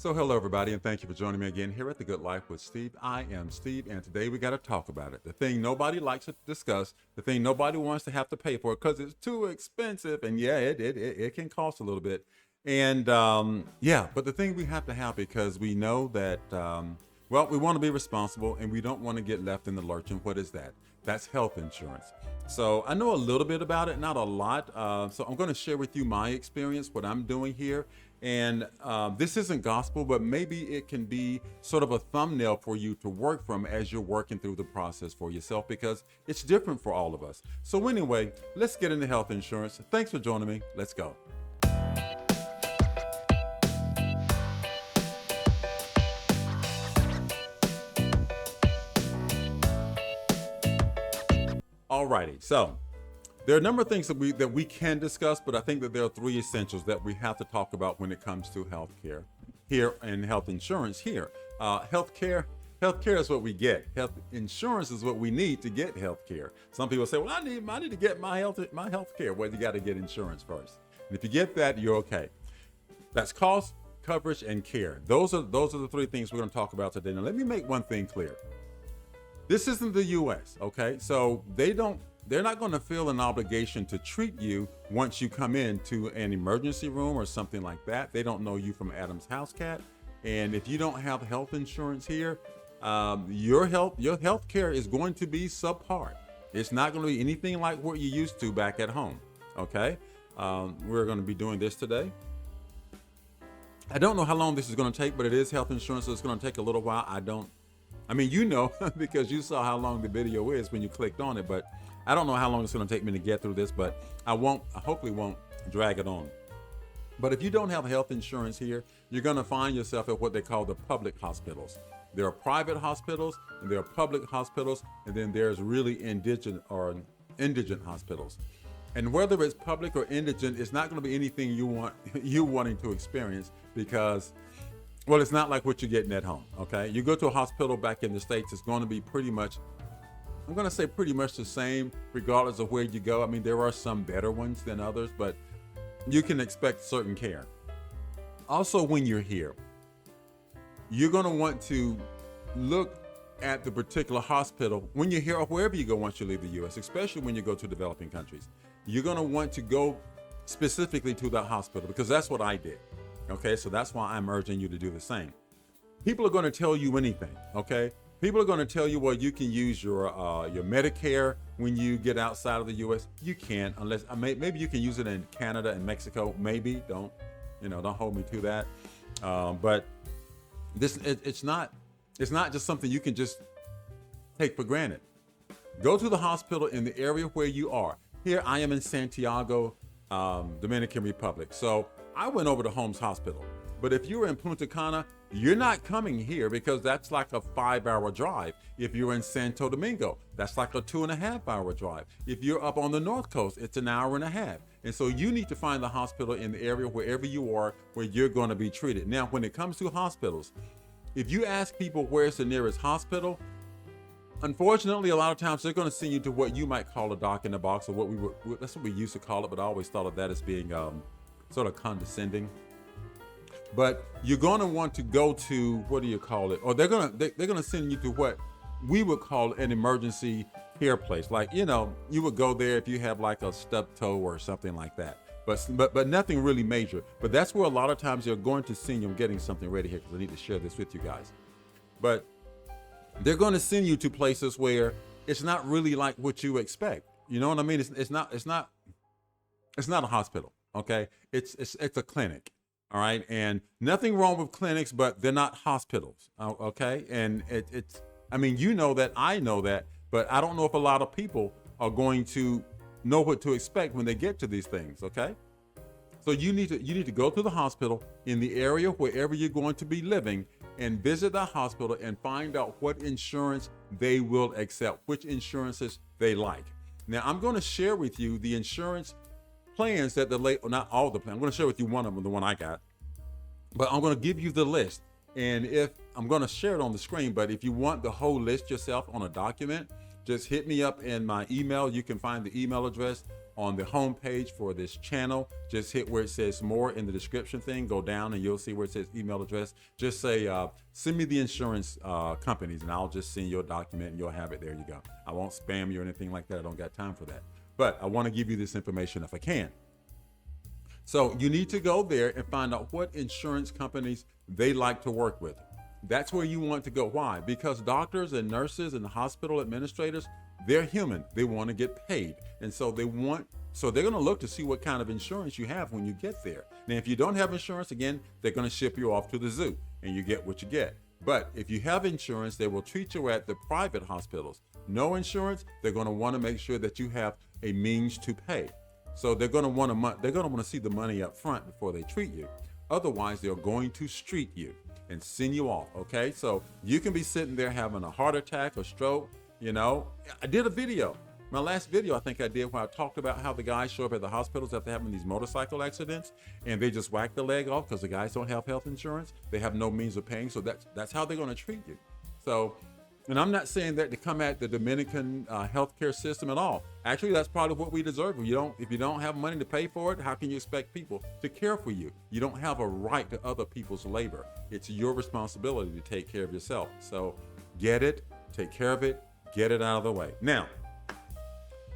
So hello everybody, and thank you for joining me again here at The Good Life with Steve. I am Steve, and today we got to talk about it. The thing nobody likes to discuss, the thing nobody wants to have to pay for because it's too expensive, and yeah, it can cost a little bit. And yeah, but the thing we have to have because we know that well, we want to be responsible and we don't want to get left in the lurch. And what is that? That's health insurance. So I know a little bit about it, not a lot. So I'm going to share with you my experience, what I'm doing here. And this isn't gospel, but maybe it can be sort of a thumbnail for you to work from as you're working through the process for yourself, because it's different for all of us. So anyway, let's get into health insurance. Thanks for joining me. Let's go. Alrighty, so there are a number of things that we can discuss, but I think that there are three essentials that we have to talk about when it comes to healthcare here and health insurance here. Healthcare is what we get. Health insurance is what we need to get healthcare. Some people say, "Well, I need to get my healthcare." Well, you got to get insurance first, and if you get that, you're okay. That's cost, coverage, and care. Those are the three things we're going to talk about today. Now, let me make one thing clear. This isn't the U.S., okay? So they're not going to feel an obligation to treat you once you come into an emergency room or something like that. They don't know you from Adam's house cat. And if you don't have health insurance here, your health care is going to be subpar. It's not going to be anything like what you used to back at home, okay? We're going to be doing this today. I don't know how long this is going to take, but it is health insurance, so it's going to take a little while. Because you saw how long the video is when you clicked on it, but I don't know how long it's going to take me to get through this, but I hopefully won't drag it on. But if you don't have health insurance here, you're going to find yourself at what they call the public hospitals. There are private hospitals, and there are public hospitals, and then there's really indigent hospitals. And whether it's public or indigent, it's not going to be anything you wanting to experience, because well, it's not like what you're getting at home, okay? You go to a hospital back in the States, it's going to be pretty much the same regardless of where you go. I mean, there are some better ones than others, but you can expect certain care. Also, when you're here, you're going to want to look at the particular hospital. When you're here or wherever you go once you leave the U.S., especially when you go to developing countries, you're going to want to go specifically to that hospital, because that's what I did. Okay, so that's why I'm urging you to do the same. People are going to tell you anything, okay? People are going to tell you, well, you can use your Medicare when you get outside of the U.S. You can't, unless maybe you can use it in Canada and Mexico. Maybe don't hold me to that. But it's not just something you can just take for granted. Go to the hospital in the area where you are. Here I am in Santiago, Dominican Republic. So I went over to Holmes Hospital. But if you're in Punta Cana, you're not coming here, because that's like a 5-hour drive. If you're in Santo Domingo, that's like a 2.5-hour drive. If you're up on the North Coast, it's an hour and a half. And so you need to find the hospital in the area wherever you are where you're going to be treated. Now, when it comes to hospitals, if you ask people where's the nearest hospital, unfortunately, a lot of times they're going to send you to what you might call a doc in the box, or that's what we used to call it, but I always thought of that as being sort of condescending. But you're going to want to go to, what do you call it? Or they're going to send you to what we would call an emergency care place. Like, you would go there if you have like a stubbed toe or something like that. But nothing really major. But that's where a lot of times you're going to send you. I'm getting something ready here because I need to share this with you guys. But they're going to send you to places where it's not really like what you expect. You know what I mean? It's not a hospital. Okay, it's a clinic. All right, and nothing wrong with clinics, but they're not hospitals. Okay, and I mean, you know that, I know that, but I don't know if a lot of people are going to know what to expect when they get to these things. Okay, so you need to go to the hospital in the area wherever you're going to be living, and visit the hospital and find out what insurance they will accept, which insurances they like. Now, I'm going to share with you the insurance plans that not all the plans. I'm going to share with you one of them, the one I got, but I'm going to give you the list. And if I'm going to share it on the screen, but if you want the whole list yourself on a document, just hit me up in my email. You can find the email address on the home page for this channel. Just hit where it says more in the description thing. Go down and you'll see where it says email address. Just say, send me the insurance companies, and I'll just send you a document and you'll have it. There you go. I won't spam you or anything like that. I don't got time for that. But I want to give you this information if I can. So you need to go there and find out what insurance companies they like to work with. That's where you want to go. Why? Because doctors and nurses and hospital administrators, they're human. They want to get paid. And so they're going to look to see what kind of insurance you have when you get there. Now, if you don't have insurance, again, they're going to ship you off to the zoo and you get what you get. But if you have insurance, they will treat you at the private hospitals. No insurance, they're going to want to make sure that you have a means to pay. So they're going to want to see the money up front before they treat you. Otherwise, they're going to street you and send you off. Okay, so you can be sitting there having a heart attack or stroke. You know, I did a video. My last video I think I did where I talked about how the guys show up at the hospitals after having these motorcycle accidents and they just whack the leg off because the guys don't have health insurance. They have no means of paying. So that's how they're going to treat you. So, and I'm not saying that to come at the Dominican healthcare system at all. Actually, that's probably what we deserve. If you don't have money to pay for it, how can you expect people to care for you? You don't have a right to other people's labor. It's your responsibility to take care of yourself. So get it, take care of it, get it out of the way. Now,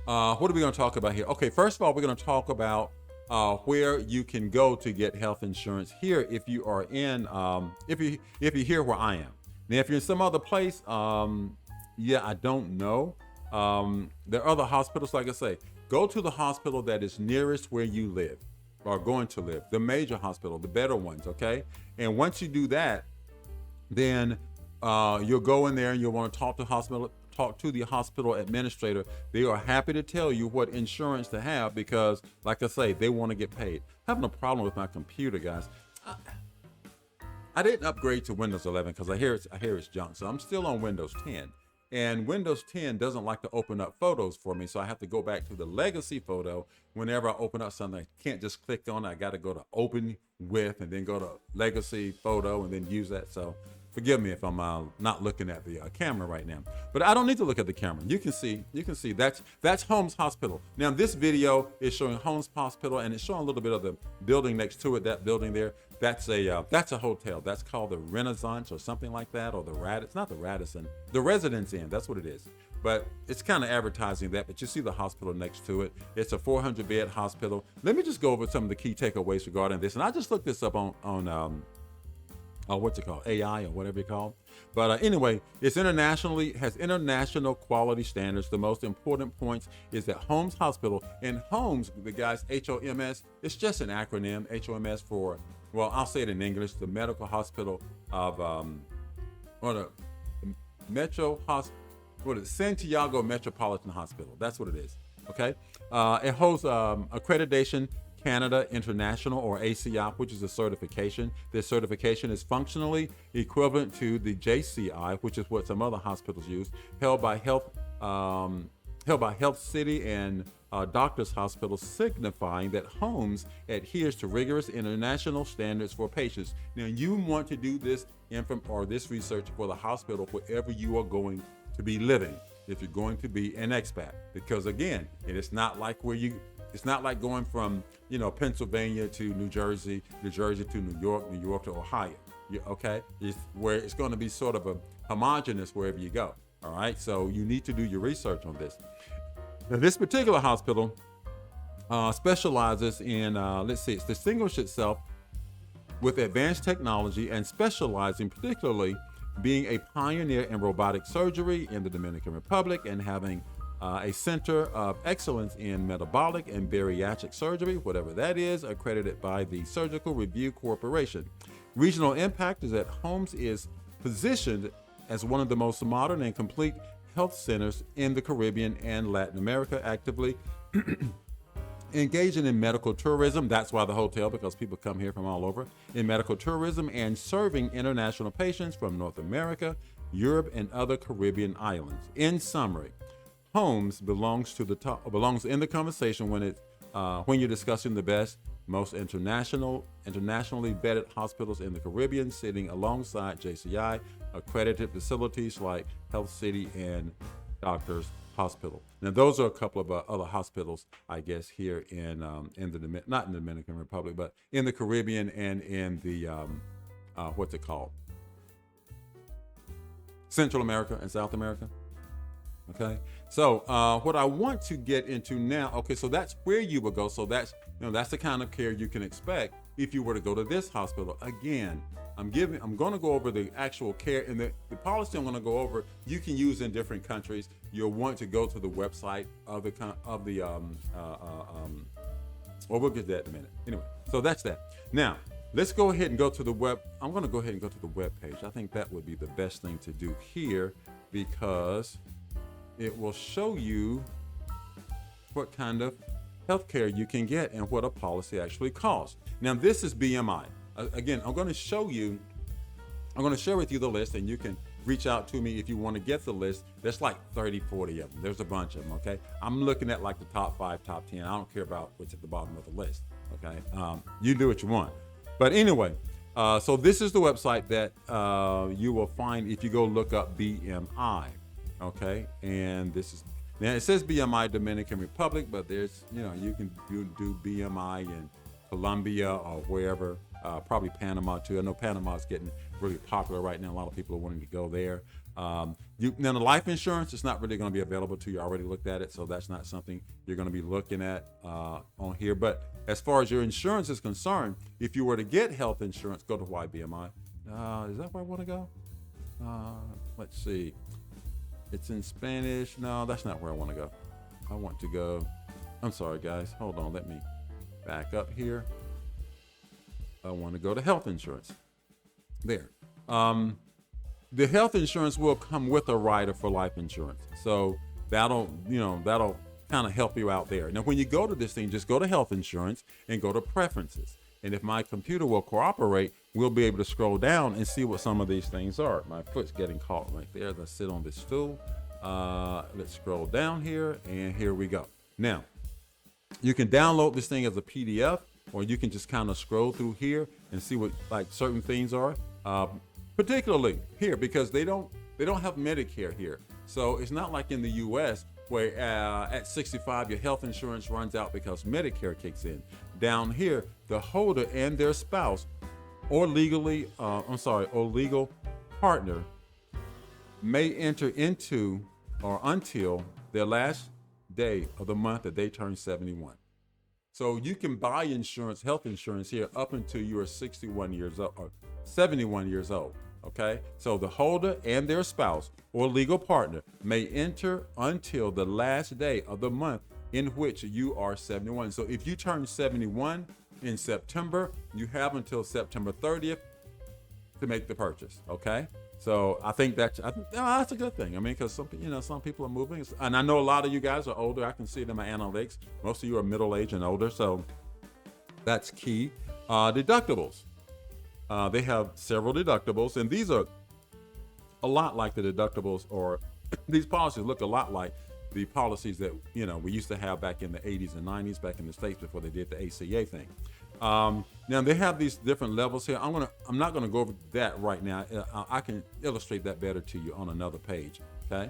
what are we going to talk about here? Okay, first of all, we're going to talk about where you can go to get health insurance here if you are in, if you're here where I am. Now, if you're in some other place, I don't know. There are other hospitals, like I say, go to the hospital that is nearest where you live or going to live, the major hospital, the better ones, okay? And once you do that, then you'll go in there and you'll want to talk to the hospital administrator. They are happy to tell you what insurance to have because, like I say, they want to get paid. I'm having a problem with my computer, guys. I didn't upgrade to Windows 11 because I hear it's junk. So I'm still on Windows 10. And Windows 10 doesn't like to open up photos for me. So I have to go back to the legacy photo whenever I open up something. I can't just click on it. I got to go to open with and then go to legacy photo and then use that. So forgive me if I'm not looking at the camera right now, but I don't need to look at the camera. You can see that's Holmes Hospital. Now this video is showing Holmes Hospital and it's showing a little bit of the building next to it, that building there. That's a hotel. That's called the Renaissance or something like that, or it's not the Radisson, the Residence Inn. That's what it is. But it's kind of advertising that, but you see the hospital next to it. It's a 400-bed hospital. Let me just go over some of the key takeaways regarding this. And I just looked this up on what's it called? AI or whatever you call it. But anyway, has international quality standards. The most important points is that Holmes Hospital, and Holmes, the guys, HOMS, it's just an acronym, HOMS for, well, I'll say it in English, the Medical Hospital of, or the Santiago Metropolitan Hospital. That's what it is, okay? It holds accreditation Canada International, or ACI, which is a certification. This certification is functionally equivalent to the JCI, which is what some other hospitals use, held by Health City and Doctors Hospitals, signifying that Holmes adheres to rigorous international standards for patients. Now, you want to do this this research for the hospital wherever you are going to be living, if you're going to be an expat, because again, it's not like going from, Pennsylvania to New Jersey to New York to Ohio. Okay, it's going to be sort of a homogenous wherever you go. All right, so you need to do your research on this. Now, this particular hospital specializes in, it's distinguished itself with advanced technology and specializing particularly being a pioneer in robotic surgery in the Dominican Republic and having a center of excellence in metabolic and bariatric surgery, whatever that is, accredited by the Surgical Review Corporation. Regional impact is that Holmes is positioned as one of the most modern and complete health centers in the Caribbean and Latin America, actively engaging in medical tourism. That's why the hotel, because people come here from all over, in medical tourism and serving international patients from North America, Europe, and other Caribbean islands. In summary, Holmes belongs in the conversation when you're discussing the best, most internationally vetted hospitals in the Caribbean, sitting alongside JCI accredited facilities like Health City and Doctors Hospital. Now, those are a couple of other hospitals, I guess, here in the not in the Dominican Republic, but in the Caribbean and in the what's it called? Central America and South America. Okay, so what I want to get into now, okay, so that's where you would go. So that's that's the kind of care you can expect if you were to go to this hospital. Again, I'm going to go over the actual care and the policy I'm going to go over. You can use in different countries. You'll want to go to the website of the well, we'll get to that in a minute. Anyway, so that's that. Now, let's go ahead and go to the web. I'm going to go ahead and go to the web page. I think that would be the best thing to do here because it will show you what kind of healthcare you can get and what a policy actually costs. Now, this is BMI. Again, I'm going to share with you the list, and you can reach out to me if you want to get the list. There's like 30, 40 of them. There's a bunch of them, okay? I'm looking at like the top 5, top 10. I don't care about what's at the bottom of the list, okay? You do what you want. But anyway, so this is the website that you will find if you go look up BMI, okay? And this is, now it says BMI Dominican Republic, but there's, you can do BMI in Colombia or wherever. Probably Panama too. I know Panama is getting really popular right now. A lot of people are wanting to go there. Now the life insurance is not really going to be available to you. I already looked at it, so that's not something you're going to be looking at on here. But as far as your insurance is concerned, if you were to get health insurance, go to YBMI. Is that where I want to go? Let's see. It's in Spanish. No, that's not where I want to go. I want to go. I'm sorry, guys. Hold on. Let me back up here. I want to go to health insurance. There. The health insurance will come with a rider for life insurance. So that'll kind of help you out there. Now, when you go to this thing, just go to health insurance and go to preferences. And if my computer will cooperate, we'll be able to scroll down and see what some of these things are. My foot's getting caught right there as I sit on this stool. Let's scroll down here, and here we go. Now, you can download this thing as a PDF, or you can just kind of scroll through here and see what like certain things are. Particularly here, because they don't have Medicare here. So it's not like in the U.S. where at 65 your health insurance runs out because Medicare kicks in. Down here, the holder and their spouse or legal partner may enter into or until their last day of the month that they turn 71. So you can buy insurance, health insurance here up until you are 61 years old or 71 years old. Okay, so the holder and their spouse or legal partner may enter until the last day of the month in which you are 71. So if you turn 71 in September, you have until September 30th to make the purchase. Okay, so I think that's a good thing. I mean, because some people are moving, and I know a lot of you guys are older. I can see it in my analytics. Most of you are middle-aged and older, so that's key. Deductibles. They have several deductibles, and these are a lot like the deductibles, or these policies look a lot like the policies that we used to have back in the 80s and 90s back in the States before they did the ACA thing. Now they have these different levels here. I'm not gonna go over that right now. I can illustrate that better to you on another page. Okay,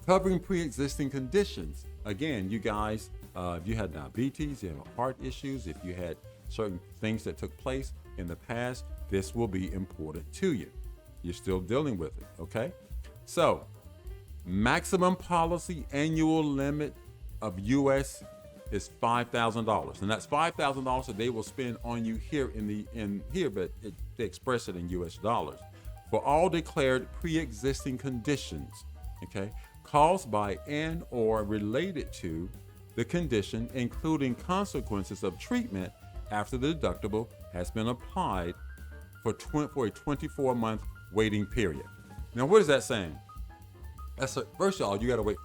covering pre-existing conditions. Again, you guys, if you had diabetes, you have heart issues, if you had certain things that took place in the past, this will be important to you. You're still dealing with it, okay? So, maximum policy annual limit of US is $5,000, and that's $5,000 that they will spend on you here in here, but they express it in US dollars for all declared pre-existing conditions, okay, caused by and or related to the condition, including consequences of treatment after the deductible has been applied for a 24-month waiting period. Now, what is that saying? First of all, you got to wait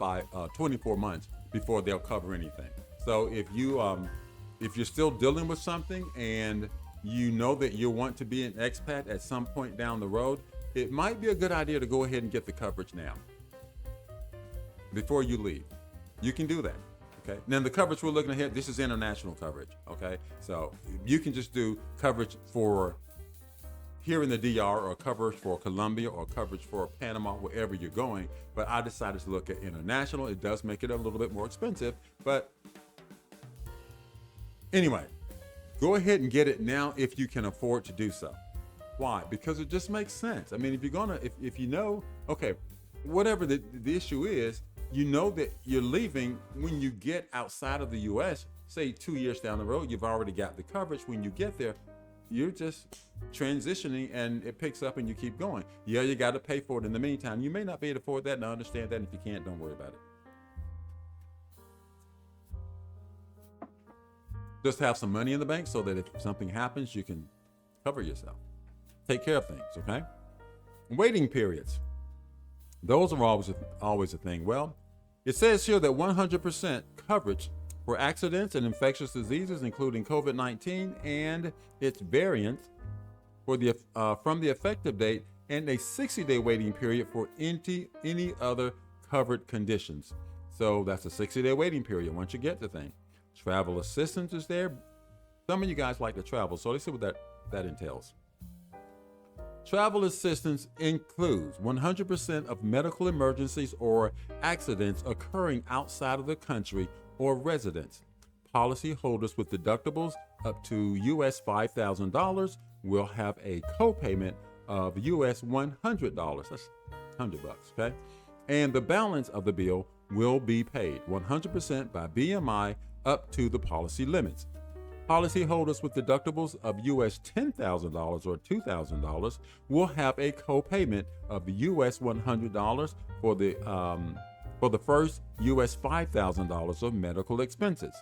24 months before they'll cover anything. So if you're still dealing with something and you know that you want to be an expat at some point down the road, it might be a good idea to go ahead and get the coverage now before you leave. You can do that. Okay. Now the coverage we're looking at, this is international coverage. Okay. So you can just do coverage for here in the DR, or coverage for Colombia, or coverage for Panama, wherever you're going. But I decided to look at international. It does make it a little bit more expensive, but anyway, go ahead and get it now if you can afford to do so. Why? Because it just makes sense. I mean, if you're gonna, if you know, okay, whatever the issue is, you know that you're leaving when you get outside of the U.S., say 2 years down the road, you've already got the coverage. When you get there, you're just transitioning and it picks up and you keep going. Yeah, you got to pay for it in the meantime. You may not be able to afford that, and I understand that. And if you can't, don't worry about it. Just have some money in the bank so that if something happens, you can cover yourself. Take care of things, okay? Waiting periods. Those are always a thing. Well, it says here that 100% coverage for accidents and infectious diseases, including COVID-19 and its variants, for the from the effective date, and a 60-day waiting period for any other covered conditions. So that's a 60-day waiting period once you get the thing. Travel assistance is there. Some of you guys like to travel, so let's see what that entails. Travel assistance includes 100% of medical emergencies or accidents occurring outside of the country or residence. Policyholders with deductibles up to US $5,000 will have a co-payment of US $100. That's $100, okay? And the balance of the bill will be paid 100% by BMI up to the policy limits. Policyholders with deductibles of US $10,000 or $2,000 will have a co-payment of US $100 for the first US $5,000 of medical expenses.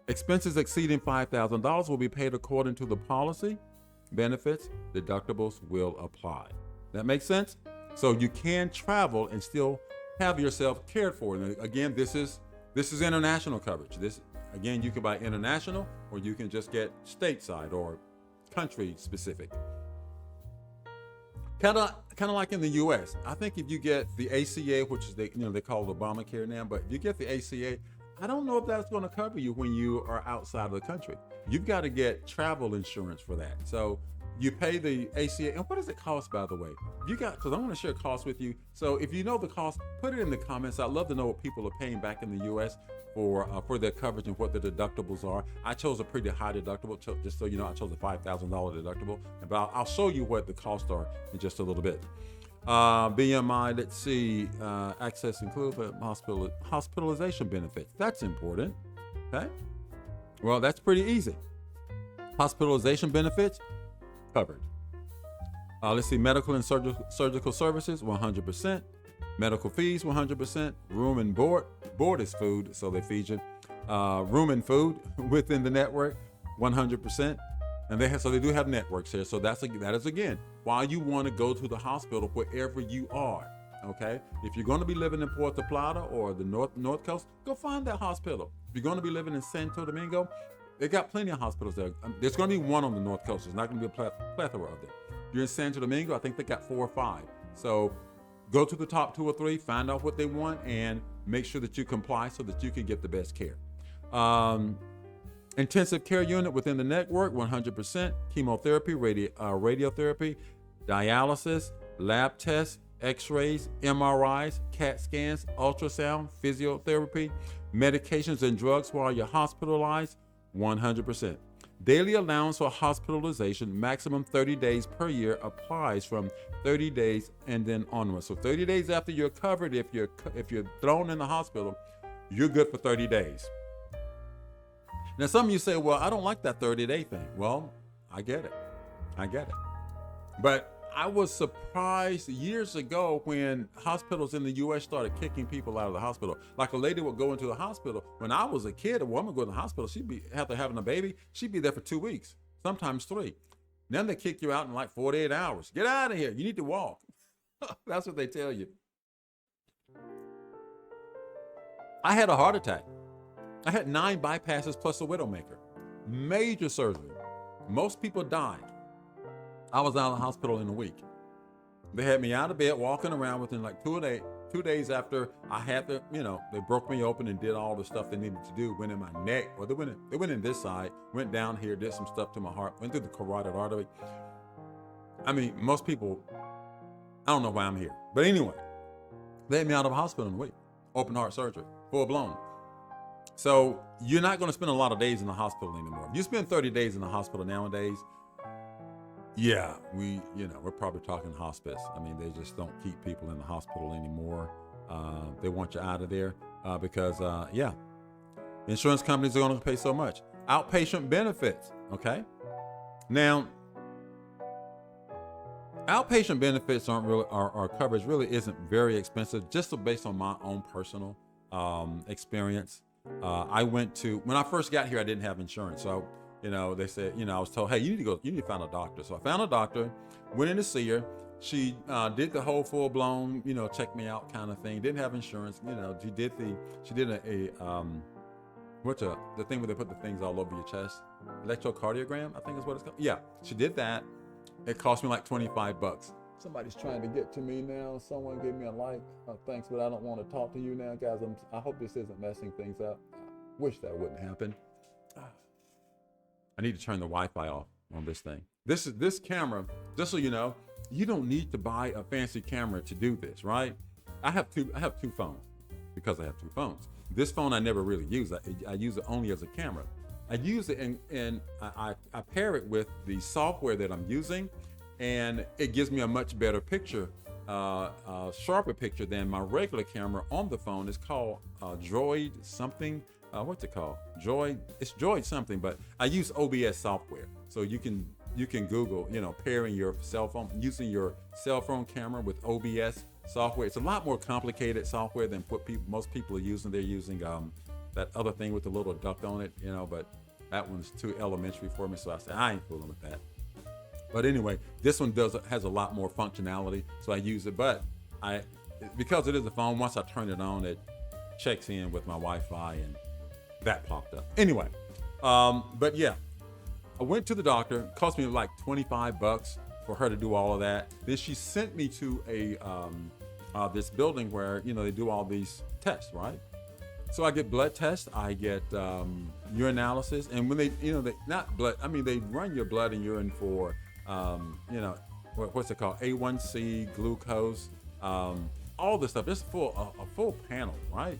Expenses exceeding $5,000 will be paid according to the policy. Benefits, deductibles will apply. That makes sense? So you can travel and still have yourself cared for. And again, this is international coverage. This, again, you can buy international, or you can just get stateside or country specific. Kind of like in the U.S. I think if you get the ACA, which is they call it Obamacare now, but if you get the ACA, I don't know if that's going to cover you when you are outside of the country. You've got to get travel insurance for that. So you pay the ACA, and what does it cost, by the way? Because I want to share costs with you. So if you know the cost, put it in the comments. I'd love to know what people are paying back in the U.S. for their coverage and what the deductibles are. I chose a pretty high deductible, just so you know. I chose a $5,000 deductible, but I'll show you what the costs are in just a little bit. BMI, let's see, access include hospitalization benefits. That's important, okay? Well, that's pretty easy. Hospitalization benefits, covered. Let's see, medical and surgical services, 100%. Medical fees, 100%. Room and board is food, so they feed you. Room and food within the network, 100%. And they do have networks here. So that is again why you want to go to the hospital wherever you are. Okay, if you're going to be living in Puerto Plata or the north coast, go find that hospital. If you're going to be living in Santo Domingo, they got plenty of hospitals there. There's going to be one on the north coast. There's not going to be a plethora of them. If you're in Santo Domingo, I think they got 4 or 5. So go to the top 2 or 3, find out what they want, and make sure that you comply so that you can get the best care. Intensive care unit within the network, 100%. Chemotherapy, radiotherapy, dialysis, lab tests, x-rays, MRIs, CAT scans, ultrasound, physiotherapy, medications and drugs while you're hospitalized, 100%. Daily allowance for hospitalization, maximum 30 days per year, applies from 30 days and then onwards. So 30 days after you're covered, if you're thrown in the hospital, you're good for 30 days. Now, some of you say, well, I don't like that 30-day thing. Well, I get it. But I was surprised years ago when hospitals in the U.S. started kicking people out of the hospital. Like a lady would go into the hospital. When I was a kid, a woman would go to the hospital. After having a baby, she'd be there for 2 weeks, sometimes 3. Then they kick you out in like 48 hours. Get out of here. You need to walk. That's what they tell you. I had a heart attack. I had 9 bypasses plus a widowmaker. Major surgery. Most people died. I was out of the hospital in a week. They had me out of bed, walking around within like 2 days after I had they broke me open and did all the stuff they needed to do. Went in my neck, or they went in this side, went down here, did some stuff to my heart, went through the carotid artery. I mean, most people, I don't know why I'm here. But anyway, they had me out of the hospital in a week. Open heart surgery, full blown. So you're not going to spend a lot of days in the hospital anymore. If you spend 30 days in the hospital nowadays, yeah, we're probably talking hospice. I mean, they just don't keep people in the hospital anymore. They want you out of there because, insurance companies are going to pay so much. Outpatient benefits, okay? Now, outpatient benefits aren't really, our coverage really isn't very expensive, just based on my own personal experience. I went to, when I first got here, I didn't have insurance. So, they said, I was told, hey, you need to find a doctor. So I found a doctor, went in to see her. She did the whole full blown, check me out kind of thing. Didn't have insurance. She did the thing where they put the things all over your chest, electrocardiogram, I think is what it's called. Yeah, she did that. It cost me like $25. Somebody's trying to get to me now. Someone gave me a like. Thanks, but I don't want to talk to you now, guys. I hope this isn't messing things up. Wish that wouldn't happen. I need to turn the Wi-Fi off on this thing. This camera, just so you know, you don't need to buy a fancy camera to do this, right? I have two phones because I have two phones. This phone I never really use. I use it only as a camera. I use it and I pair it with the software that I'm using, and it gives me a much better picture, sharper picture than my regular camera on the phone. It's called Droid something. What's it called? It's Droid something, but I use OBS software. So you can Google, pairing your cell phone, using your cell phone camera with OBS software. It's a lot more complicated software than what most people are using. They're using that other thing with the little duck on it, but that one's too elementary for me. So I said, I ain't fooling with that. But anyway, this one has a lot more functionality, so I use it. But because it is a phone, once I turn it on, it checks in with my Wi-Fi, and that popped up. Anyway, but yeah, I went to the doctor. It cost me like $25 for her to do all of that. Then she sent me to this building where they do all these tests, right? So I get blood tests, I get urinalysis, and when they not blood, I mean they run your blood and urine for what's it called, A1C, glucose, all this stuff. It's a full panel, right?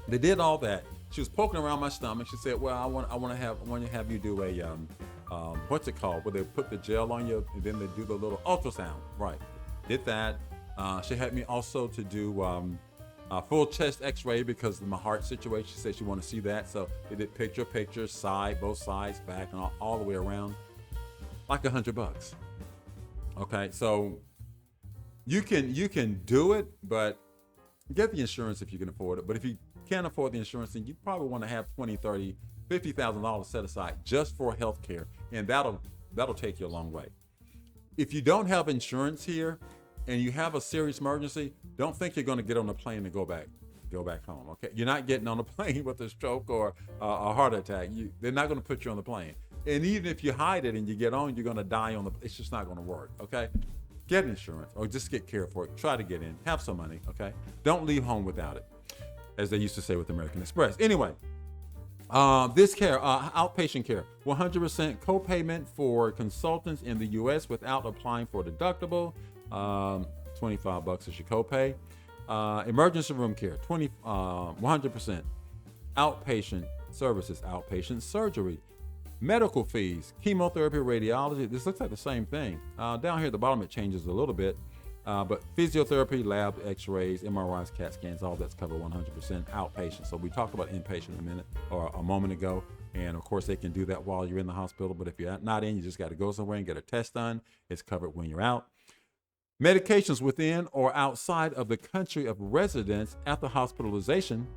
They did all that. She was poking around my stomach. She said, "Well, I want to have you do a what's it called? Where they put the gel on you and then they do the little ultrasound." Right. Did that. She had me also to do full chest X-ray because of my heart situation. She said she wanted to see that, so they did picture, both sides, back, and all the way around. Like $100. Okay, so you can do it, but get the insurance if you can afford it. But if you can't afford the insurance, then you probably want to have $20,000, $30,000, $50,000 set aside just for health care, and that'll take you a long way. If you don't have insurance here and you have a serious emergency, don't think you're going to get on a plane and go back home. Okay, you're not getting on a plane with a stroke or a heart attack. They're not going to put you on the plane. And even if you hide it and you get on, you're going to die on it's just not going to work. Okay, get insurance or just get care for it. Try to get in. Have some money. Okay, don't leave home without it, as they used to say with American Express. Anyway, this care, outpatient care, 100% co-payment for consultants in the U.S. without applying for deductible. $25 is your copay. Emergency room care, 100%. Outpatient services, outpatient surgery. Medical fees, chemotherapy, radiology. This looks like the same thing. Down here at the bottom, it changes a little bit. But physiotherapy, lab, x-rays, MRIs, CAT scans, all that's covered 100% outpatient. So we talked about inpatient a moment ago. And of course, they can do that while you're in the hospital. But if you're not in, you just got to go somewhere and get a test done. It's covered when you're out. Medications within or outside of the country of residence after hospitalization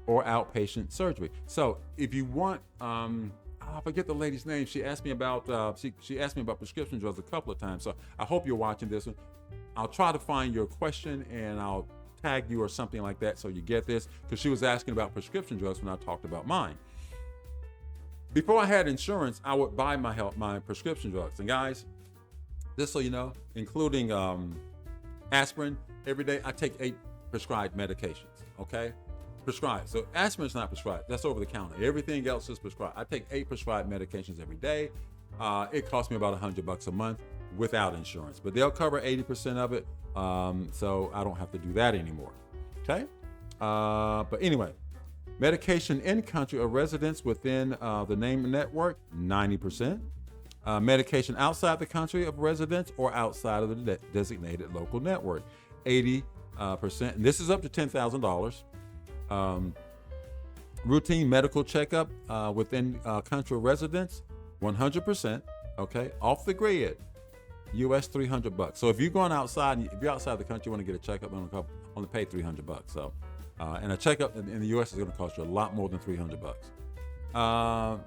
or outpatient surgery. So if you want, I forget the lady's name. She asked me about she asked me about prescription drugs a couple of times. So I hope you're watching this one. I'll try to find your question and I'll tag you or something like that so you get this, because she was asking about prescription drugs when I talked about mine. Before I had insurance, I would buy my prescription drugs. And guys, just so you know, including aspirin, every day I take 8 prescribed medications, okay? Prescribed. So aspirin's not prescribed. That's over the counter. Everything else is prescribed. I take 8 prescribed medications every day. It costs me about $100 a month. without insurance, but they'll cover 80% of it. So I don't have to do that anymore. Okay. But anyway, medication in country of residence within the named network, 90%. Medication outside the country of residence or outside of the designated local network, 80%. And this is up to $10,000. Routine medical checkup within country of residence, 100%. Okay, off the grid, US $300. So if you're going outside, if you're outside the country, you want to get a checkup, only pay $300. So, and a checkup in the US is going to cost you a lot more than $300.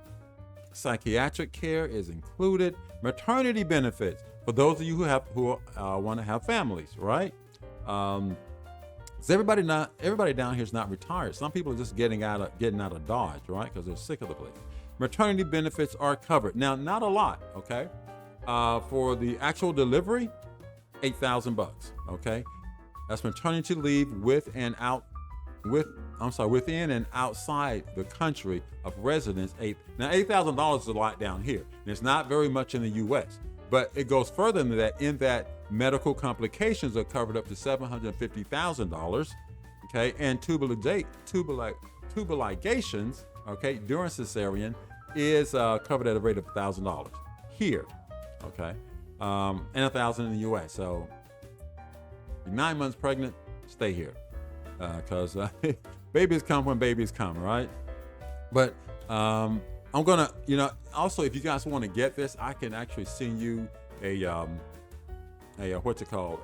Psychiatric care is included. Maternity benefits for those of you who want to have families, right? So everybody down here is not retired. Some people are just getting out of Dodge, right? Because they're sick of the place. Maternity benefits are covered. Now, not a lot, okay? For the actual delivery, $8,000, okay? That's maternity leave within and outside the country of residence. Now, $8,000 is a lot down here, and it's not very much in the U.S., but it goes further than that in that medical complications are covered up to $750,000, okay? And tubaligations, okay, during cesarean is covered at a rate of $1,000 here, okay? And $1,000 in the U.S. So, you're 9 months pregnant, stay here, because babies come when babies come, right? But I'm gonna, also if you guys want to get this, I can actually send you a what's it called,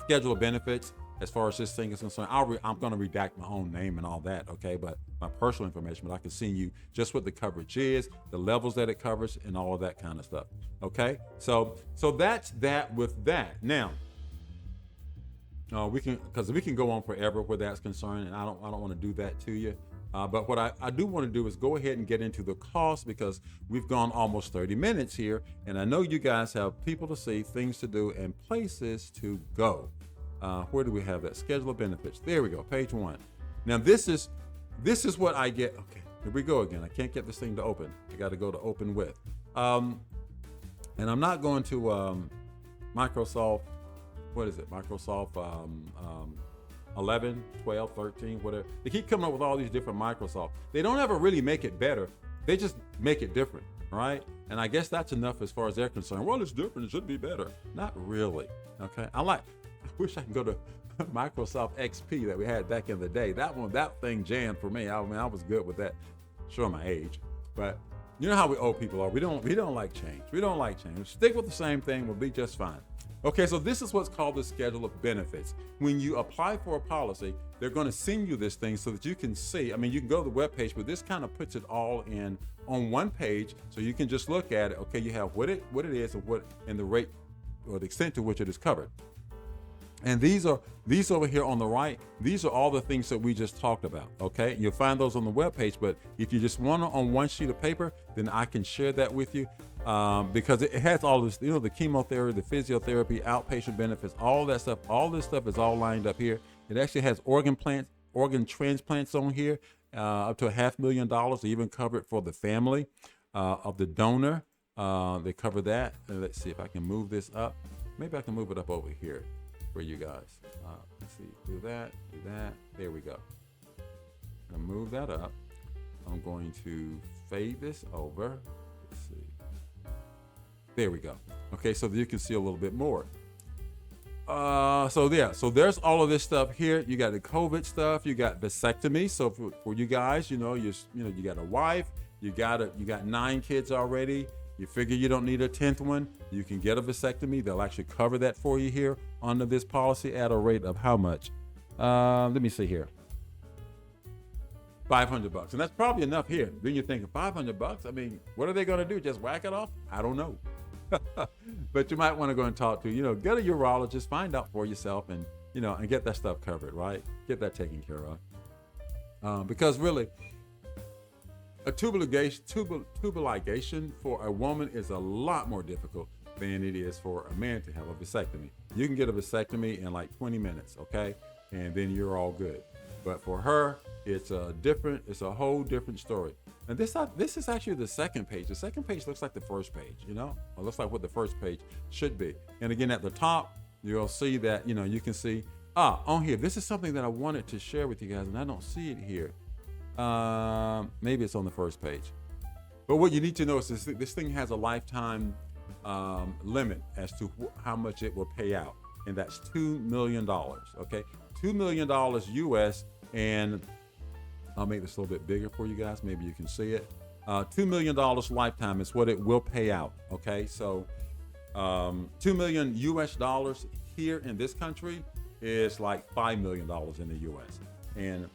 schedule of benefits as far as this thing is concerned. I'm gonna redact my own name and all that, okay? But my personal information, but I can send you just what the coverage is, the levels that it covers, and all of that kind of stuff. Okay, so that's that with that. Now, we can go on forever where that's concerned, and I don't want to do that to you. But what I do want to do is go ahead and get into the cost, because we've gone almost 30 minutes here, and I know you guys have people to see, things to do, and places to go. Where do we have that? Schedule of benefits. There we go, page 1. Now this is what I get. Okay, here we go again. I can't get this thing to open. I got to go to open with. And I'm not going to Microsoft. What is it? Microsoft 11, 12, 13, whatever. They keep coming up with all these different Microsoft. They don't ever really make it better. They just make it different, right? And I guess that's enough as far as they're concerned. Well, it's different. It should be better. Not really. Okay. I wish I could go to Microsoft XP that we had back in the day. That thing jammed for me. I was good with that. Show my age, but you know how we old people are. We don't like change. We don't like change. Stick with the same thing. We'll be just fine. Okay, so this is what's called the schedule of benefits. When you apply for a policy, they're going to send you this thing so that you can see. I mean, you can go to the webpage, but this kind of puts it all in on one page, so you can just look at it. Okay, you have what it is and the rate or the extent to which it is covered. And these over here on the right, these are all the things that we just talked about, okay? You'll find those on the webpage, but if you just want it on one sheet of paper, then I can share that with you, because it has all this, the chemotherapy, the physiotherapy, outpatient benefits, all that stuff. All this stuff is all lined up here. It actually has organ transplants on here, up to $500,000. They even cover it for the family of the donor. They cover that. And let's see if I can move this up. Maybe I can move it up over here for you guys. Let's see, do that. There we go. I'm gonna move that up. I'm going to fade this over. Let's see. There we go. Okay, so you can see a little bit more. So there's all of this stuff here. You got the COVID stuff. You got vasectomy. So for you guys, you got a wife. You got 9 kids already. You figure you don't need a 10th one. You can get a vasectomy. They'll actually cover that for you here under this policy at a rate of how much? Let me see here. $500, and that's probably enough here. Then you're thinking $500. I mean, what are they going to do? Just whack it off? I don't know. But you might want to go and talk to, get a urologist, find out for yourself, and and get that stuff covered, right? Get that taken care of. Because really, a tubal ligation for a woman is a lot more difficult than it is for a man to have a vasectomy. You can get a vasectomy in like 20 minutes, okay? And then you're all good. But for her, it's a whole different story. And this is actually the second page. The second page looks like the first page, you know? It looks like what the first page should be. And again, at the top, you'll see that, you can see, on here, this is something that I wanted to share with you guys, and I don't see it here. Maybe it's on the first page. But what you need to know is this thing has a lifetime limit as to how much it will pay out. And that's $2 million, okay? $2 million US, and I'll make this a little bit bigger for you guys. Maybe you can see it. $2 million lifetime is what it will pay out, okay? So $2 million US dollars here in this country is like $5 million in the US. And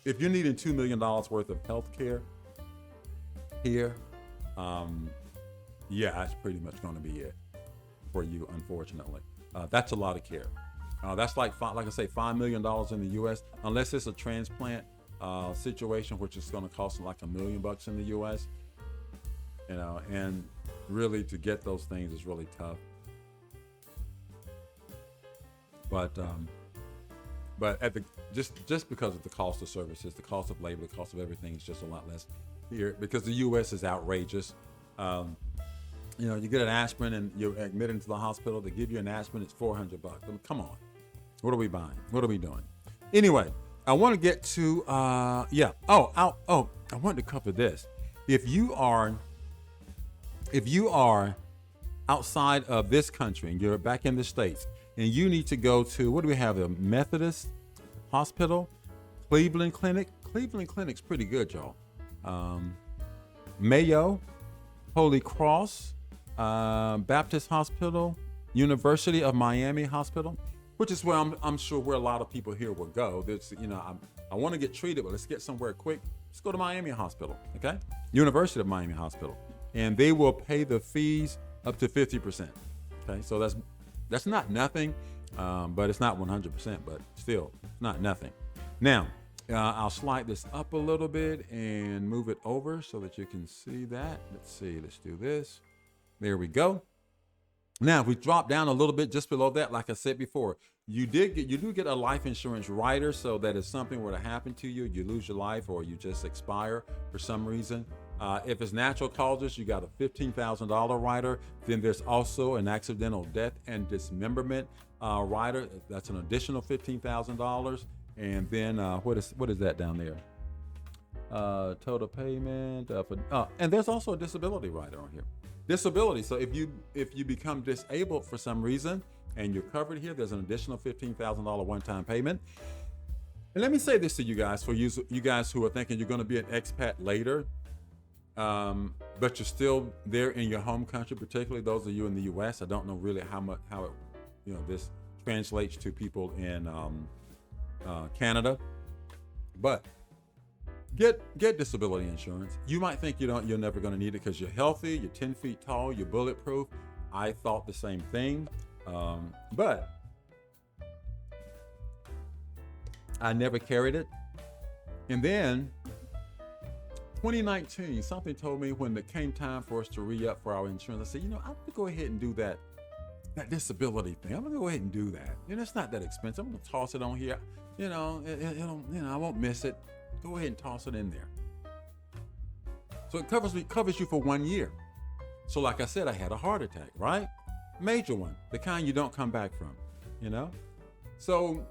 if you're needing $2 million worth of health care here, yeah, that's pretty much going to be it for you, unfortunately. That's a lot of care. That's like I say, $5 million in the U.S. Unless it's a transplant situation, which is going to cost like $1 million in the U.S. And really to get those things is really tough. But at the just because of the cost of services, the cost of labor, the cost of everything is just a lot less here because the U.S. is outrageous. You get an aspirin and you're admitted into the hospital. They give you an aspirin, it's $400. I mean, come on. What are we buying? What are we doing? Anyway, I want to get to, I wanted to cover this. If you are outside of this country and you're back in the States and you need to go to, what do we have? A Methodist Hospital, Cleveland Clinic. Cleveland Clinic's pretty good, y'all. Mayo, Holy Cross, Baptist Hospital, University of Miami Hospital, which is where I'm sure where a lot of people here will go. There's, I want to get treated, but let's get somewhere quick. Let's go to Miami Hospital, okay? University of Miami Hospital, and they will pay the fees up to 50%. Okay, so that's not nothing, but it's not 100%, but still not nothing. Now, I'll slide this up a little bit and move it over so that you can see that. Let's see, let's do this. There we go. Now, if we drop down a little bit just below that, like I said before, you do get a life insurance rider, so that if something were to happen to you, you lose your life or you just expire for some reason. If it's natural causes, you got a $15,000 rider. Then there's also an accidental death and dismemberment rider. That's an additional $15,000. And then what is that down there? Total payment. And there's also a disability rider on here. Disability. So if you become disabled for some reason and you're covered here, there's an additional $15,000 one-time payment. And let me say this to you guys, for you guys who are thinking you're going to be an expat later, but you're still there in your home country, particularly those of you in the U.S. I don't know really how it this translates to people in Canada, but get disability insurance. You might think you're never going to need it because you're healthy, you're 10 feet tall, you're bulletproof. I thought the same thing, but I never carried it. And then 2019, something told me when it came time for us to re-up for our insurance, I said, I'm going to go ahead and do that disability thing. I'm going to go ahead and do that. It's not that expensive. I'm going to toss it on here. I won't miss it. Go ahead and toss it in there. So it covers you for 1 year. So like I said, I had a heart attack, right? Major one, the kind you don't come back from, So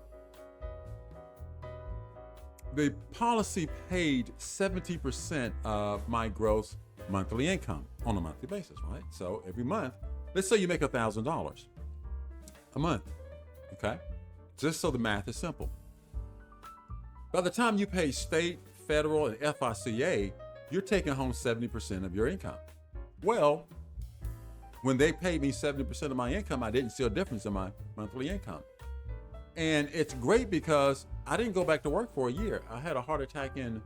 the policy paid 70% of my gross monthly income on a monthly basis, right? So every month, let's say you make $1,000 a month, okay? Just so the math is simple. By the time you pay state, federal, and FICA, you're taking home 70% of your income. Well, when they paid me 70% of my income, I didn't see a difference in my monthly income. And it's great because I didn't go back to work for a year. I had a heart attack in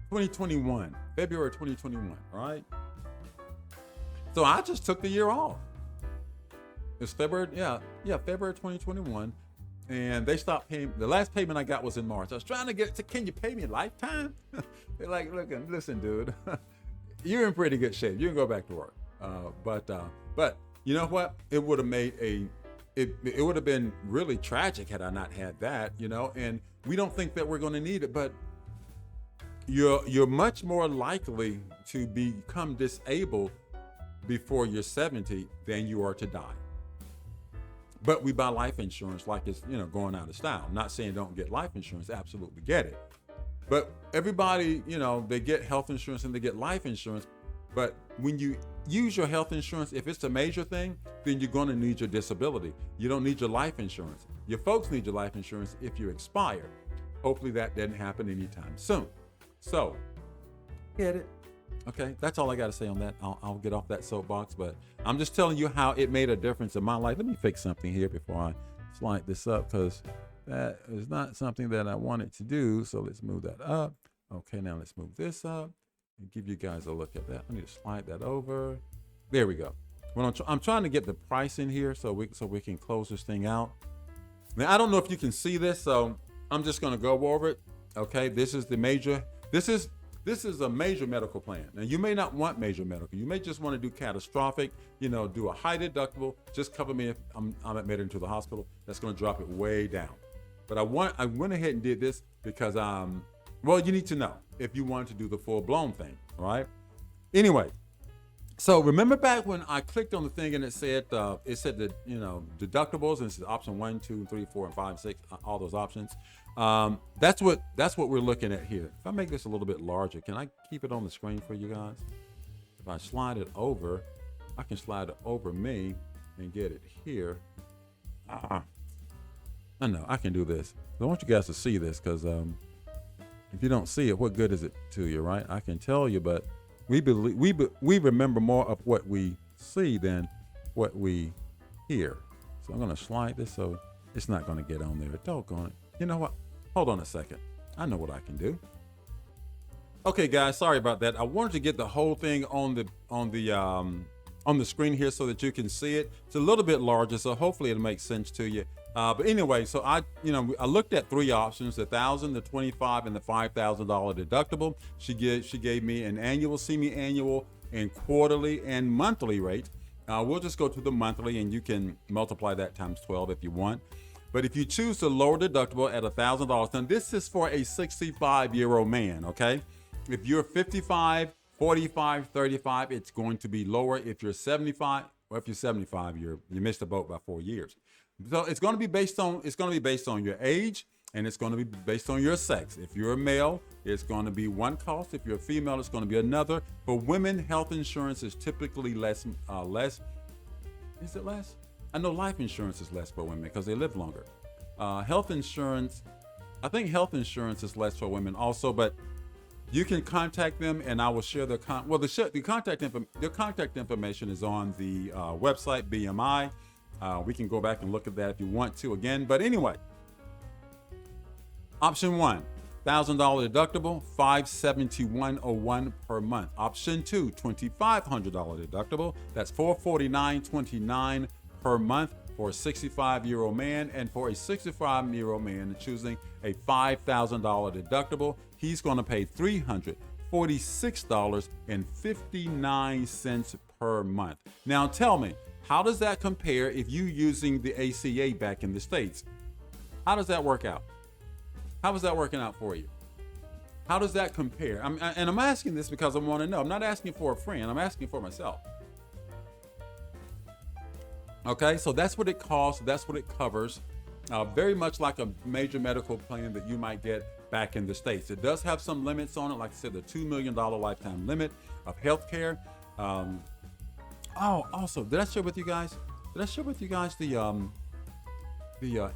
2021, February 2021, right? So I just took the year off. It's February, February 2021. And they stopped paying. The last payment I got was in March. I was trying to get to, can you pay me a lifetime? They're like, listen, dude, you're in pretty good shape. You can go back to work. But you know what? It would have made it would have been really tragic had I not had that, and we don't think that we're going to need it. But you're much more likely to become disabled before you're 70 than you are to die. But we buy life insurance like it's, going out of style. I'm not saying don't get life insurance, absolutely get it. But everybody, they get health insurance and they get life insurance. But when you use your health insurance, if it's a major thing, then you're going to need your disability. You don't need your life insurance. Your folks need your life insurance if you expire. Hopefully that doesn't happen anytime soon. So, get it? Okay, that's all I got to say on that. I'll get off that soapbox, but I'm just telling you how it made a difference in my life. Let me fix something here before I slide this up, because that is not something that I wanted to do. So let's move that up. Okay, now let's move this up and give you guys a look at that. I need to slide that over. There we go. Well, I'm trying to get the price in here so we can close this thing out. Now, I don't know if you can see this, so I'm just going to go over it. Okay, this is the major. This is a major medical plan. Now, you may not want major medical. You may just want to do catastrophic, do a high deductible. Just cover me if I'm admitted into the hospital. That's going to drop it way down. But I went ahead and did this because, you need to know if you want to do the full-blown thing, all right? Anyway, so remember back when I clicked on the thing and it said that, deductibles, and this is option 1, 2, 3, 4, and 5, 6, all those options. That's what we're looking at here. If I make this a little bit larger, can I keep it on the screen for you guys? If I slide it over, I can slide it over me and get it here. I know I can do this. I want you guys to see this, because if you don't see it, what good is it to you, right? I can tell you, but we remember more of what we see than what we hear. So I'm going to slide this so it's not going to get on there. Doggone it. You know what? Hold on a second. I know what I can do. Okay, guys, sorry about that. I wanted to get the whole thing on the screen here so that you can see it. It's a little bit larger, so hopefully it'll make sense to you. But anyway, so I looked at 3 options: the $1,000, the $25, and the $5,000 deductible. She gave me an annual, semi-annual, and quarterly and monthly rate. We'll just go to the monthly, and you can multiply that times 12 if you want. But if you choose the lower deductible at $1,000, now this is for a 65-year-old man, okay? If you're 55, 45, 35, it's going to be lower. If you're 75, or if you're 75, you missed the boat by 4 years. So it's going to be based on your age, and it's going to be based on your sex. If you're a male, it's going to be one cost. If you're a female, it's going to be another. For women, health insurance is typically less. Is it less? I know life insurance is less for women because they live longer. Health insurance, I think health insurance is less for women also, but you can contact them, and I will share their contact information is on the website BMI. We can go back and look at that if you want to again. But anyway, option 1, $1,000 deductible, $571.01 per month. Option 2, $2,500 deductible. That's $449.29 per month for a 65-year-old man, and for a 65-year-old man choosing a $5,000 deductible, he's going to pay $346.59 per month. Now tell me, how does that compare if you're using the ACA back in the States? How does that work out? How is that working out for you? How does that compare? I'm asking this because I want to know. I'm not asking for a friend. I'm asking for myself. Okay, so that's what it costs. That's what it covers. Very much like a major medical plan that you might get back in the States. It does have some limits on it. Like I said, the $2 million lifetime limit of health care. Also, did I share with you guys the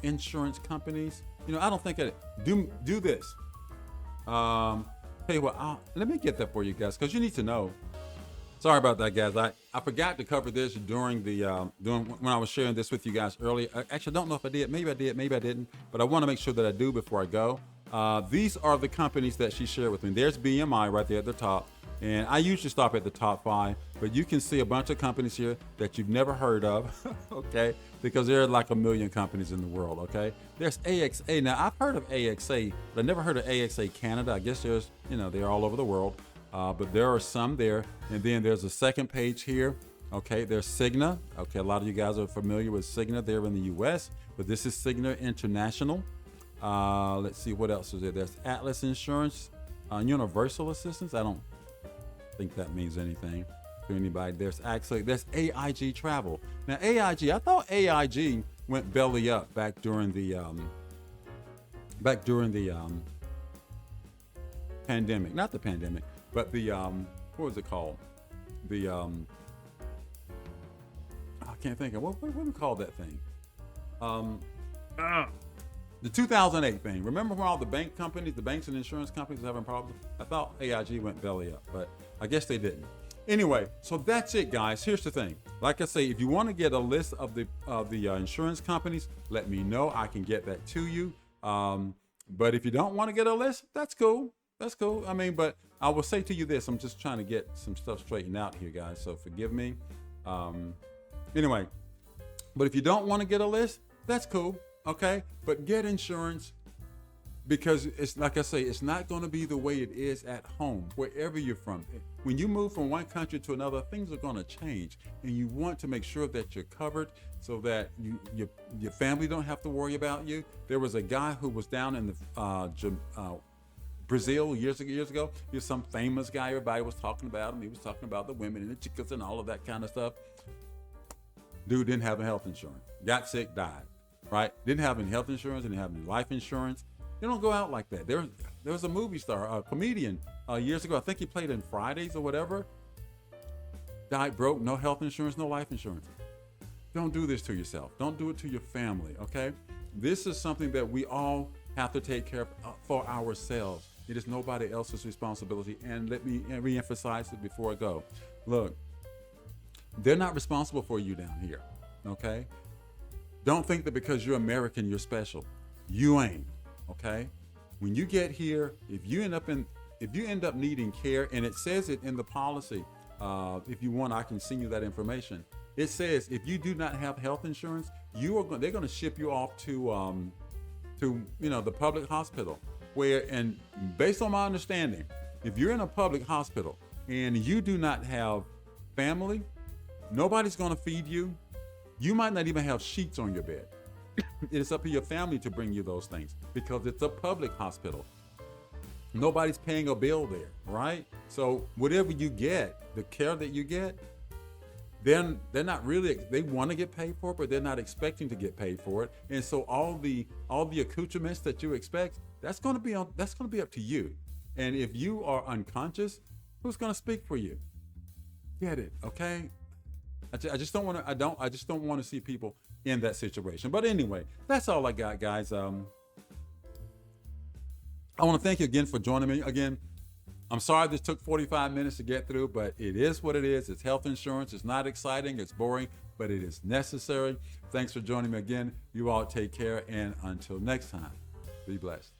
insurance companies? I don't think do this. Tell you what, let me get that for you guys, because you need to know. Sorry about that, guys. I forgot to cover this during when I was sharing this with you guys earlier. Actually, I don't know if I did. Maybe I did. Maybe I didn't. But I want to make sure that I do before I go. These are the companies that she shared with me. There's BMI right there at the top. And I usually stop at the top 5, but you can see a bunch of companies here that you've never heard of, okay? Because there are like a million companies in the world, okay? There's AXA. Now, I've heard of AXA, but I never heard of AXA Canada. I guess there's, they're all over the world, but there are some there. And then there's a second page here, okay? There's Cigna. Okay, a lot of you guys are familiar with Cigna there in the U.S., but this is Cigna International. Let's see, what else is there? There's Atlas Insurance. Universal assistance. I don't think that means anything to anybody. There's AIG travel. Now AIG, I thought AIG went belly up back during the pandemic. Not the pandemic, but the what was it called? The I can't think of what do we call that thing? The 2008 thing. Remember when all the banks and insurance companies were having problems? I thought AIG went belly up, but I guess they didn't. Anyway, so that's it, guys. Here's the thing. Like I say, if you want to get a list of the insurance companies, let me know. I can get that to you. But if you don't want to get a list, that's cool. That's cool. I mean, but I will say to you this. I'm just trying to get some stuff straightened out here, guys. So forgive me. Anyway, but if you don't want to get a list, that's cool. Okay, but get insurance, because it's like I say, it's not going to be the way it is at home, wherever you're from. When you move from one country to another, things are going to change, and you want to make sure that you're covered so that your family don't have to worry about you. There was a guy who was down in the Brazil years ago. He was some famous guy. Everybody was talking about him. He was talking about the women and the chicas and all of that kind of stuff. Dude didn't have a health insurance. Got sick, died. Right? Didn't have any health insurance, didn't have any life insurance. You don't go out like that. There was a movie star, a comedian years ago. I think he played in Fridays or whatever. Died broke, no health insurance, no life insurance. Don't do this to yourself. Don't do it to your family, okay? This is something that we all have to take care of for ourselves. It is nobody else's responsibility. And let me reemphasize it before I go. Look, they're not responsible for you down here, okay? Don't think that because you're American, you're special. You ain't, okay? When you get here, if you end up needing care, and it says it in the policy, if you want, I can send you that information. It says if you do not have health insurance, they're going to ship you off to the public hospital. And based on my understanding, if you're in a public hospital and you do not have family, nobody's going to feed you. You might not even have sheets on your bed. It's up to your family to bring you those things because it's a public hospital. Nobody's paying a bill there, right? So whatever you get, the care that you get, they're not really, they want to get paid for it, but they're not expecting to get paid for it. And so all the accoutrements that you expect, that's going to be up to you. And if you are unconscious, who's going to speak for you? Get it, okay? I just don't want to see people in that situation. But anyway, that's all I got, guys. I want to thank you again for joining me. Again, I'm sorry this took 45 minutes to get through, but it is what it is. It's health insurance. It's not exciting. It's boring, but it is necessary. Thanks for joining me again. You all take care, and until next time, be blessed.